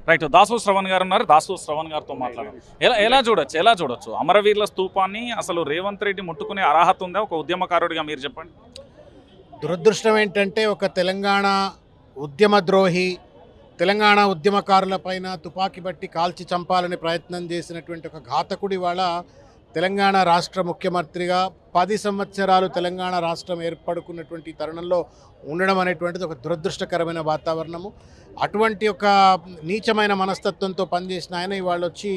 Right. Dasu Shravan గారు ఉన్నారు. దాసు శ్రవణ్ గారితో మాట్లాడారు. ఎలా చూడొచ్చు అమరవీరుల స్తూపాన్ని అసలు రేవంత్ రెడ్డి ముట్టుకునే అర్హత ఉందా ఒక ఉద్యమకారుడిగా? మీరు చెప్పండి. దురదృష్టం ఏంటంటే ఒక తెలంగాణ ఉద్యమద్రోహి, తెలంగాణ ఉద్యమకారులపైన తుపాకీ బట్టి కాల్చి చంపాలని ప్రయత్నం చేసినటువంటి ఒక ఘాతకుడి ఇవాళ తెలంగాణ రాష్ట్ర ముఖ్యమంత్రిగా 10 సంవత్సరాలు తెలంగాణ రాష్ట్రం ఏర్పడుకున్నటువంటి తరుణంలో ఉండడం అనేటువంటిది ఒక దురదృష్టకరమైన వాతావరణము. అటువంటి ఒక నీచమైన మనస్తత్వంతో పనిచేసిన ఆయన ఇవాళ వచ్చి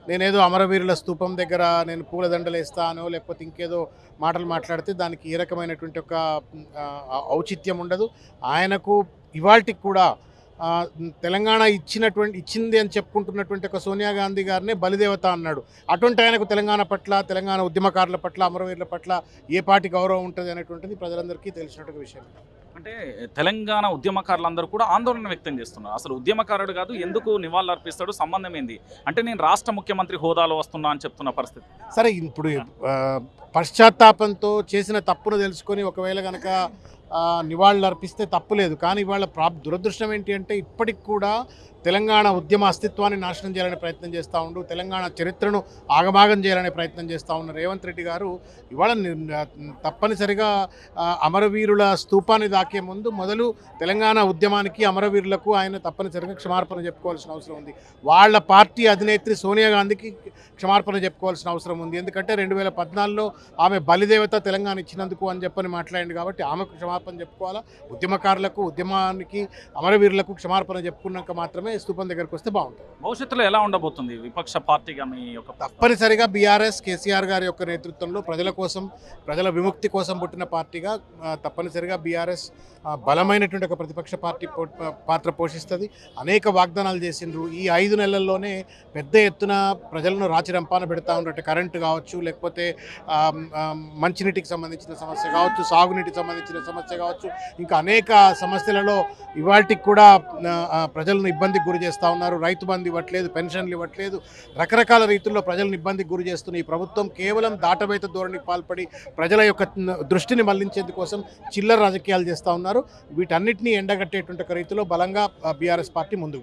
నేనేదో అమరవీరుల స్తూపం దగ్గర నేను పూలదండలు వేస్తానో లేకపోతే ఇంకేదో మాటలు మాట్లాడితే దానికి ఏ రకమైనటువంటి ఒక ఔచిత్యం ఉండదు. ఆయనకు ఇవాల్టికి కూడా తెలంగాణ ఇచ్చింది అని చెప్పుకుంటున్నటువంటి ఒక సోనియా గాంధీ గారినే బలిదేవత అన్నాడు. అటువంటి ఆయనకు తెలంగాణ పట్ల, తెలంగాణ ఉద్యమకారుల పట్ల, అమరవీరుల పట్ల ఏ పాటి గౌరవం ఉంటుంది అనేటువంటిది ప్రజలందరికీ తెలిసినటువంటి విషయం. అంటే తెలంగాణ ఉద్యమకారులందరూ కూడా ఆందోళన వ్యక్తం చేస్తున్నారు. అసలు ఉద్యమకారుడు కాదు, ఎందుకు నివాళులు అర్పిస్తాడు, సంబంధం ఏంది అంటే నేను రాష్ట్ర ముఖ్యమంత్రి హోదాలో వస్తున్నా అని చెప్తున్న పరిస్థితి. సరే, ఇప్పుడు పశ్చాత్తాపంతో చేసిన తప్పును తెలుసుకొని ఒకవేళ కనుక నివాళులు అర్పిస్తే తప్పులేదు. కానీ ఇవాళ దురదృష్టం ఏంటి అంటే ఇప్పటికి కూడా తెలంగాణ ఉద్యమ అస్తిత్వాన్ని నాశనం చేయాలనే ప్రయత్నం చేస్తూ ఉండు, తెలంగాణ చరిత్రను ఆగమాగం చేయాలనే ప్రయత్నం చేస్తూ ఉన్న రేవంత్ రెడ్డి గారు ఇవాళ తప్పనిసరిగా అమరవీరుల స్తూపాన్ని దాకే ముందు మొదలు తెలంగాణ ఉద్యమానికి, అమరవీరులకు ఆయన తప్పనిసరిగా క్షమార్పణ చెప్పుకోవాల్సిన అవసరం ఉంది. వాళ్ళ పార్టీ అధినేత్రి సోనియా గాంధీకి క్షమార్పణ చెప్పుకోవాల్సిన అవసరం ఉంది. ఎందుకంటే 2014లో ఆమె బలిదేవత తెలంగాణ ఇచ్చినందుకు అని చెప్పని మాట్లాడింది కాబట్టి ఆమెకు క్షమార్పణ చెప్పుకోవాలా. ఉద్యమకారులకు, ఉద్యమానికి, అమరవీరులకు క్షమార్పణ చెప్పుకున్నాక మాత్రమే స్తూపం దగ్గరకు వస్తే బాగుంటుంది. భవిష్యత్తులో ఎలా ఉండబోతుంది విపక్ష పార్టీగా మీ యొక్క? తప్పనిసరిగా బీఆర్ఎస్ కేసీఆర్ గారి యొక్క నేతృత్వంలో ప్రజల కోసం, ప్రజల విముక్తి కోసం పుట్టిన పార్టీగా తప్పనిసరిగా బీఆర్ఎస్ బలమైనటువంటి ఒక ప్రతిపక్ష పార్టీ పాత్ర పోషిస్తుంది. అనేక వాగ్దానాలు చేసిండ్రు. ఈ 5 నెలల్లోనే పెద్ద ఎత్తున ప్రజలను రాచిరంపాన పెడతా ఉన్నట్టు కరెంటు కావచ్చు, లేకపోతే మంచినీటికి సంబంధించిన సమస్య కావచ్చు, సాగునీటికి సంబంధించిన సమస్య కావచ్చు, ఇంకా అనేక సమస్యలలో ఇవాళకి కూడా ప్రజలను ఇబ్బందికి గురి చేస్తూ ఉన్నారు. రైతు బంధు ఇవ్వట్లేదు, పెన్షన్లు ఇవ్వట్లేదు, రకరకాల రీతుల్లో ప్రజలను ఇబ్బందికి గురి చేస్తున్న ఈ ప్రభుత్వం కేవలం దాటవేత ధోరణికి పాల్పడి ప్రజల యొక్క దృష్టిని మళ్లించేందుకోసం చిల్లర రాజకీయాలు చేస్తూ ఉన్నారు. వీటన్నిటినీ ఎండగట్టేటువంటి ఒక రీతిలో బలంగా బీఆర్ఎస్ పార్టీ ముందుకు